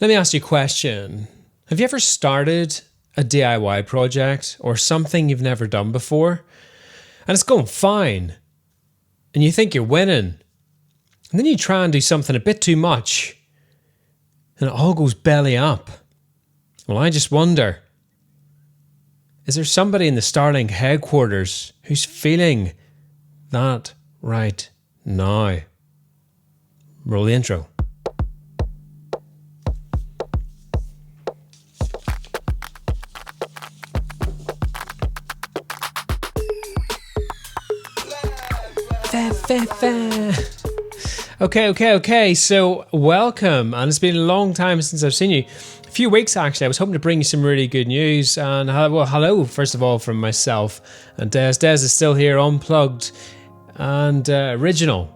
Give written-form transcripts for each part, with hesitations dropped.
Let me ask you a question. Have you ever started a DIY project or something you've never done before? And it's going fine. And you think you're winning. And then you try and do something a bit too much. And it all goes belly up. Well, I just wonder, is there somebody in the Starlink headquarters who's feeling that right now? Roll the intro. Okay. So welcome, and it's been a long time since I've seen you. A few weeks actually. I was hoping to bring you some really good news. And well, hello first of all from myself and Des. Des is still here, unplugged, and original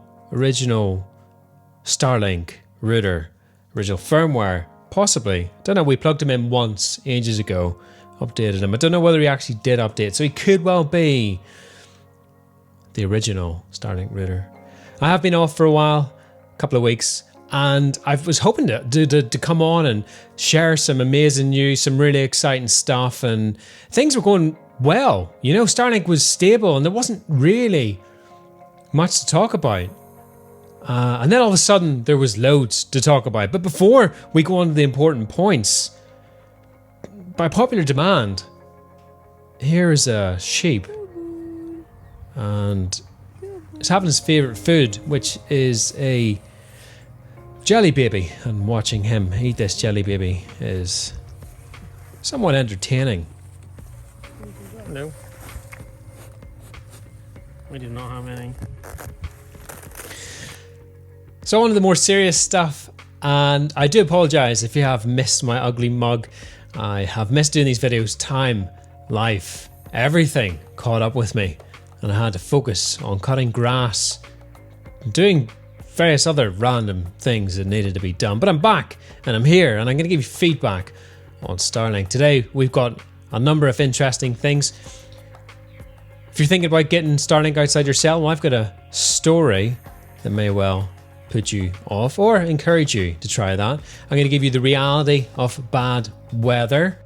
Starlink router, original firmware, possibly. Don't know. We plugged him in once ages ago, updated him. I don't know whether he actually did update, so he could well be the original Starlink router. I have been off for a while, a couple of weeks, and I was hoping to come on and share some amazing news, some really exciting stuff, and things were going well. You know, Starlink was stable and there wasn't really much to talk about. And then all of a sudden there was loads to talk about. But before we go on to the important points, by popular demand, here is a sheep. And he's having his favourite food, which is a jelly baby. And watching him eat this jelly baby is somewhat entertaining. No. We do not have any. So on to the more serious stuff. And I do apologise if you have missed my ugly mug. I have missed doing these videos. Time, life, everything caught up with me. And I had to focus on cutting grass, doing various other random things that needed to be done. But I'm back and I'm here and I'm going to give you feedback on Starlink. Today we've got a number of interesting things. If you're thinking about getting Starlink outside your cell, well, I've got a story that may well put you off or encourage you to try that. I'm going to give you the reality of bad weather.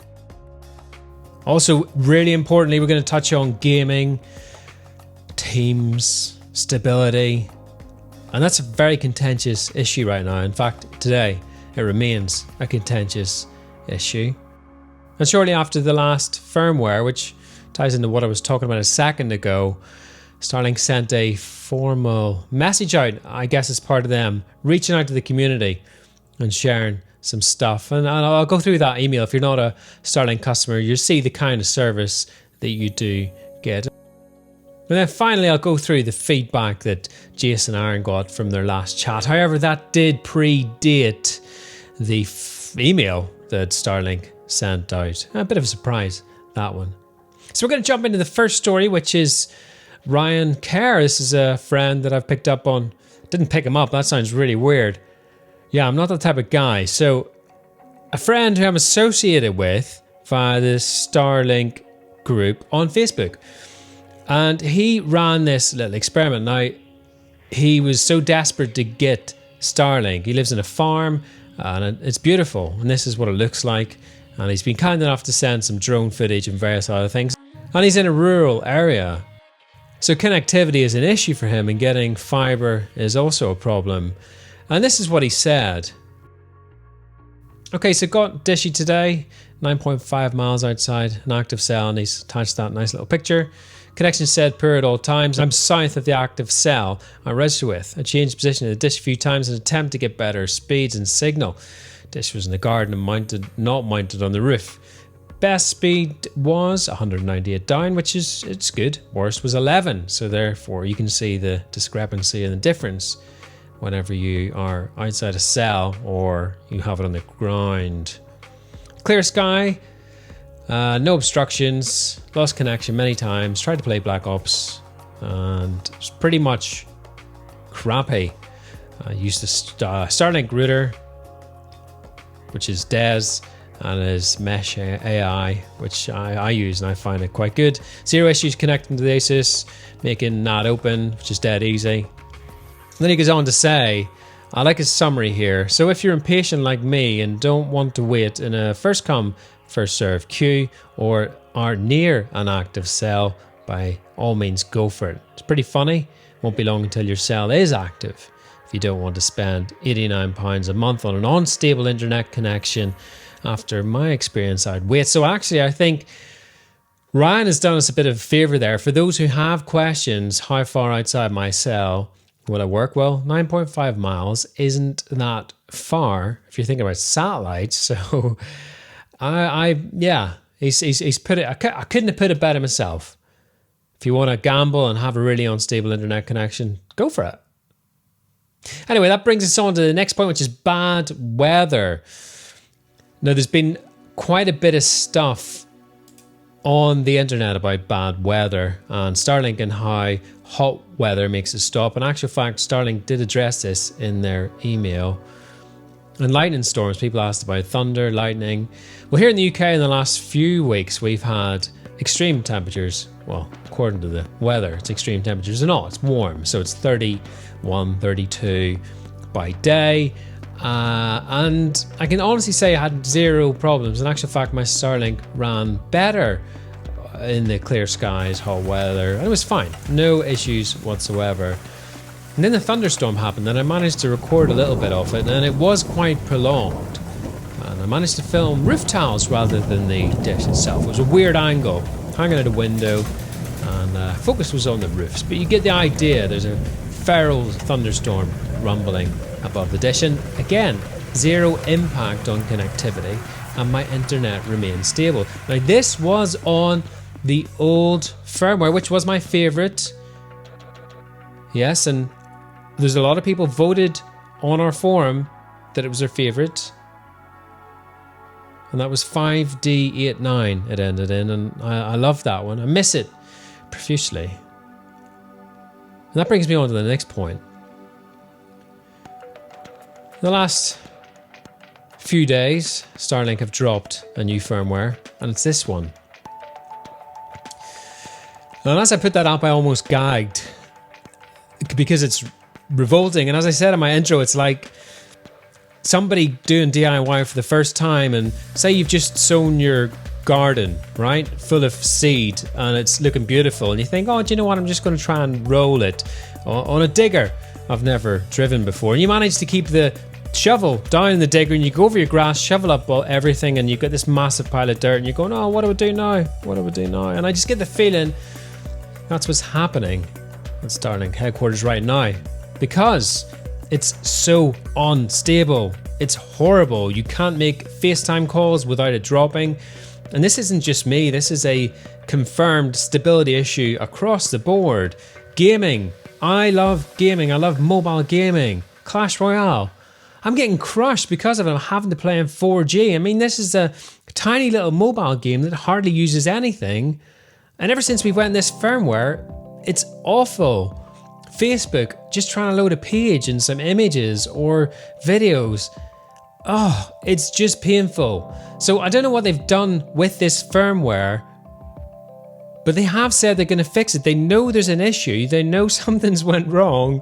Also, really importantly, we're going to touch on gaming, teams, stability, and that's a very contentious issue right now. In fact, today it remains a contentious issue. And shortly after the last firmware, which ties into what I was talking about a second ago, Starlink sent a formal message out, I guess as part of them reaching out to the community and sharing some stuff. And I'll go through that email. If you're not a Starlink customer, you'll see the kind of service that you do get. And then finally, I'll go through the feedback that Jason and Aaron got from their last chat. However, that did predate the email that Starlink sent out. A bit of a surprise, that one. So we're going to jump into the first story, which is Ryan Kerr. This is a friend that I've picked up on. Didn't pick him up. That sounds really weird. Yeah, I'm not that type of guy. So a friend who I'm associated with via the Starlink group on Facebook. And he ran this little experiment. Now, he was so desperate to get Starlink. He lives in a farm and it's beautiful. And this is what it looks like. And he's been kind enough to send some drone footage and various other things. And he's in a rural area. So connectivity is an issue for him, and getting fiber is also a problem. And this is what he said. Okay, so got Dishy today, 9.5 miles outside, an active cell, and he's attached that nice little picture. Connection said poor at all times. I'm south of the active cell I registered with. I changed position of the dish a few times in an attempt to get better speeds and signal. Dish was in the garden and not mounted on the roof. Best speed was 198 down, which is it's good. Worst was 11, so therefore you can see the discrepancy and the difference whenever you are outside a cell or you have it on the ground. Clear sky. No obstructions, lost connection many times, tried to play Black Ops, and it's pretty much crappy. I used the Starlink router, which is Des, and his Mesh AI, which I use and I find it quite good. Zero issues connecting to the ASUS, making NAT open, which is dead easy. And then he goes on to say, I like his summary here. So if you're impatient like me and don't want to wait in a first come, first serve queue or are near an active cell, by all means go for it. It's pretty funny. Won't be long until your cell is active. If you don't want to spend £89 a month on an unstable internet connection, after my experience, I'd wait. So actually, I think Ryan has done us a bit of a favour there. For those who have questions, how far outside my cell will I work? Well, 9.5 miles isn't that far if you're thinking about satellites. So, he's put it. I couldn't have put it better myself. If you want to gamble and have a really unstable internet connection, go for it. Anyway, that brings us on to the next point, which is bad weather. Now, there's been quite a bit of stuff on the internet about bad weather and Starlink and how hot weather makes it stop. In actual fact, Starlink did address this in their email. And lightning storms, people asked about thunder, lightning. Well, here in the UK in the last few weeks, we've had extreme temperatures. Well, according to the weather, it's extreme temperatures and all. It's warm, so it's 31, 32 by day. And I can honestly say I had zero problems. In actual fact, my Starlink ran better in the clear skies, hot weather, and it was fine. No issues whatsoever. And then the thunderstorm happened, and I managed to record a little bit of it, and it was quite prolonged. And I managed to film roof tiles rather than the dish itself. It was a weird angle, hanging out a window, and focus was on the roofs. But you get the idea. There's a feral thunderstorm rumbling above the dish, and again, zero impact on connectivity, and my internet remained stable. Now, this was on the old firmware, which was my favorite. Yes, and there's a lot of people voted on our forum that it was their favorite, and that was 5D89 it ended in, and I love that one. I miss it profusely. And that brings me on to the next point. The last few days, Starlink have dropped a new firmware, and it's this one. And as I put that up, I almost gagged because it's revolting. And as I said in my intro, it's like somebody doing DIY for the first time, and say you've just sown your garden, right, full of seed, and it's looking beautiful, and you think, oh, do you know what, I'm just going to try and roll it on a digger I've never driven before, and you manage to keep the shovel down in the digger, and you go over your grass, shovel up everything, and you get this massive pile of dirt, and you're going, oh, what do I do now? What do I do now? And I just get the feeling that's what's happening at Starlink headquarters right now, because it's so unstable. It's horrible. You can't make FaceTime calls without it dropping. And this isn't just me. This is a confirmed stability issue across the board. Gaming. I love gaming. I love mobile gaming. Clash Royale. I'm getting crushed because of it. I'm having to play in 4G. I mean, this is a tiny little mobile game that hardly uses anything. And ever since we went this firmware, it's awful. Facebook, just trying to load a page and some images or videos. Oh, it's just painful. So I don't know what they've done with this firmware, but they have said they're going to fix it. They know there's an issue. They know something's went wrong.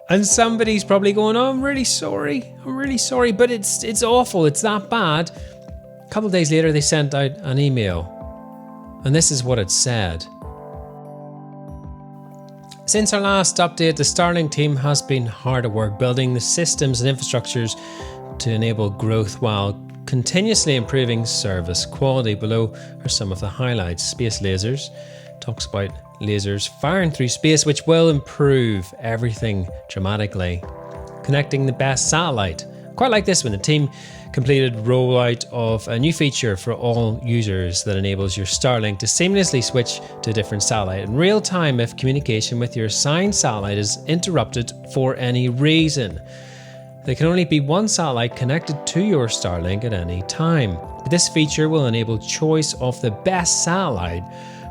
And somebody's probably going, oh, I'm really sorry. But it's awful. It's that bad. A couple of days later, they sent out an email. And this is what it said. Since our last update, the Starlink team has been hard at work building the systems and infrastructures to enable growth while continuously improving service quality. Below are some of the highlights. Space lasers. Talks about lasers firing through space, which will improve everything dramatically. Connecting the best satellite. Quite like this one. The team completed rollout of a new feature for all users that enables your Starlink to seamlessly switch to a different satellite in real time if communication with your assigned satellite is interrupted for any reason. There can only be one satellite connected to your Starlink at any time. But this feature will enable choice of the best satellite,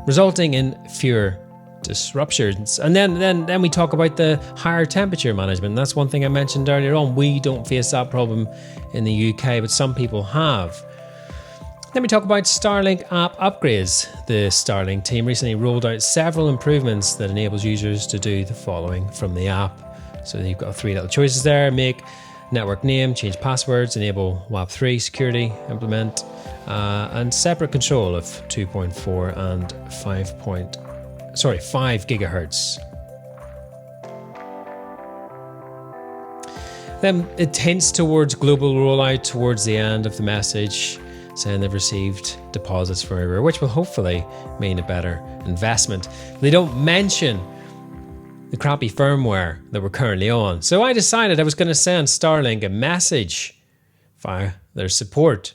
resulting in fewer disruptions. And then we talk about the higher temperature management. That's one thing I mentioned earlier on. We don't face that problem in the UK, but some people have. Then we talk about Starlink app upgrades. The Starlink team recently rolled out several improvements that enables users to do the following from the app. So you've got 3 little choices there: make, network name, change passwords, enable WAP3 security, implement, and separate control of 2.4 and 5 gigahertz. Then it hints towards global rollout towards the end of the message, saying they've received deposits from everywhere, which will hopefully mean a better investment. They don't mention the crappy firmware that we're currently on. So I decided I was going to send Starlink a message via their support.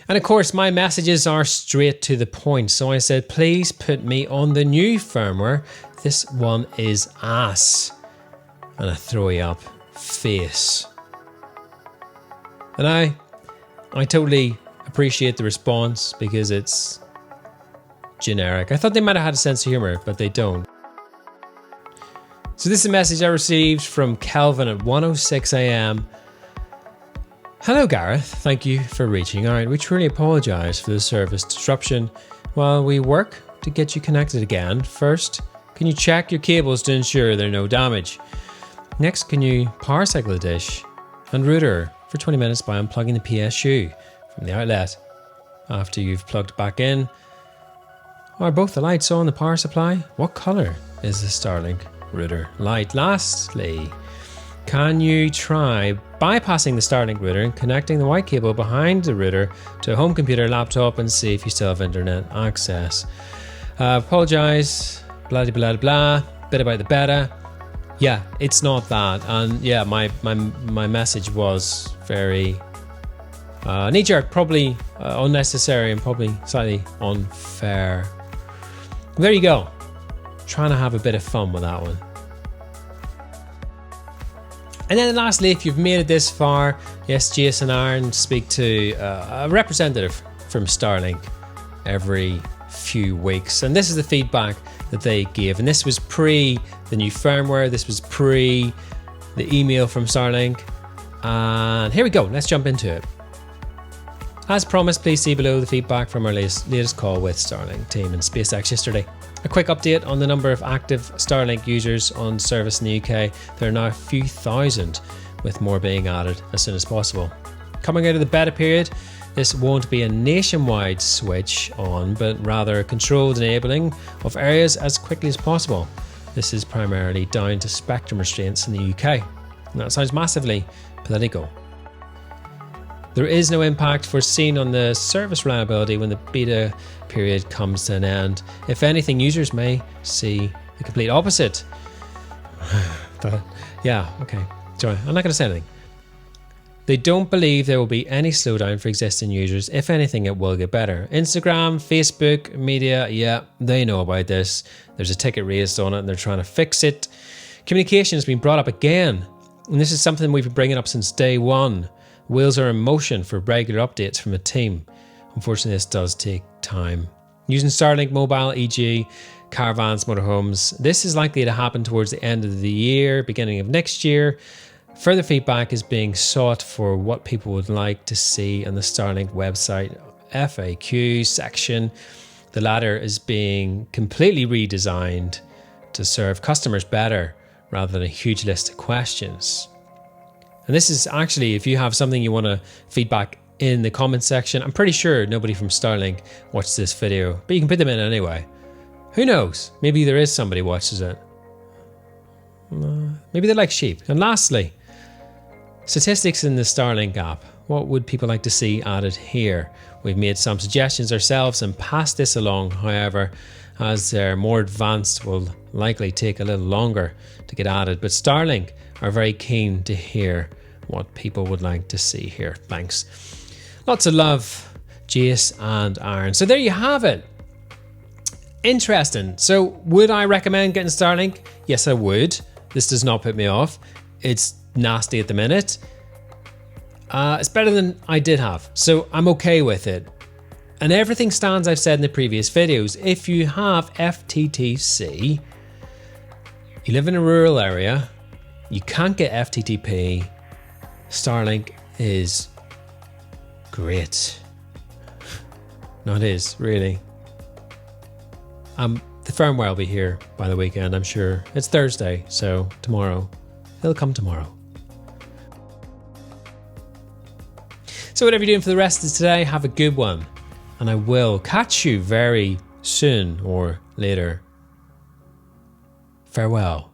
And of course, my messages are straight to the point. So I said, please put me on the new firmware. This one is ass. And a throwy up face. And I totally appreciate the response because it's generic. I thought they might have had a sense of humor, but they don't. So this is a message I received from Kelvin at 1:06 a.m. Hello Gareth, thank you for reaching out. We truly apologise for the service disruption while we work to get you connected again. First, can you check your cables to ensure there are no damage? Next, can you power cycle the dish and router for 20 minutes by unplugging the PSU from the outlet. After you've plugged back in, are both the lights on the power supply? What colour is the Starlink router light? Lastly, can you try bypassing the Starlink router and connecting the white cable behind the router to a home computer laptop and see if you still have internet access? Apologise, blah blah blah blah, bit about the beta. Yeah, it's not that. And yeah, my message was very knee-jerk, probably unnecessary and probably slightly unfair. There you go. Trying to have a bit of fun with that one. And then lastly, if you've made it this far, yes, Jason Aaron speak to a representative from Starlink every few weeks. And this is the feedback that they gave. And this was pre the new firmware. This was pre the email from Starlink. And here we go. Let's jump into it. As promised, please see below the feedback from our latest call with Starlink team in SpaceX yesterday. A quick update on the number of active Starlink users on service in the UK. There are now a few thousand, with more being added as soon as possible. Coming out of the beta period, this won't be a nationwide switch on, but rather a controlled enabling of areas as quickly as possible. This is primarily down to spectrum restraints in the UK. And that sounds massively political. There is no impact foreseen on the service reliability when the beta period comes to an end. If anything, users may see the complete opposite. Yeah, okay. Sorry, I'm not going to say anything. They don't believe there will be any slowdown for existing users. If anything, it will get better. Instagram, Facebook, media, yeah, they know about this. There's a ticket raised on it and they're trying to fix it. Communication has been brought up again. And this is something we've been bringing up since day one. Wheels are in motion for regular updates from a team. Unfortunately, this does take time. Using Starlink Mobile, e.g. caravans, motorhomes, this is likely to happen towards the end of the year, beginning of next year. Further feedback is being sought for what people would like to see on the Starlink website FAQ section. The latter is being completely redesigned to serve customers better rather than a huge list of questions. And this is actually, if you have something you want to feedback in the comment section, I'm pretty sure nobody from Starlink watched this video, but you can put them in anyway. Who knows? Maybe there is somebody watches it. Maybe they like sheep. And lastly, statistics in the Starlink app. What would people like to see added here? We've made some suggestions ourselves and passed this along. However, as they're more advanced, will likely take a little longer to get added. But Starlink are very keen to hear what people would like to see here. Thanks. Lots of love, Jace and Aaron. So there you have it. Interesting. So would I recommend getting Starlink? Yes, I would. This does not put me off. It's nasty at the minute. It's better than I did have. So I'm okay with it. And everything stands I've said in the previous videos. If you have FTTC, you live in a rural area, you can't get FTTP, Starlink is great. No, it is, really. The firmware will be here by the weekend, I'm sure. It's Thursday, so tomorrow. It'll come tomorrow. So whatever you're doing for the rest of today, have a good one. And I will catch you very soon or later. Farewell.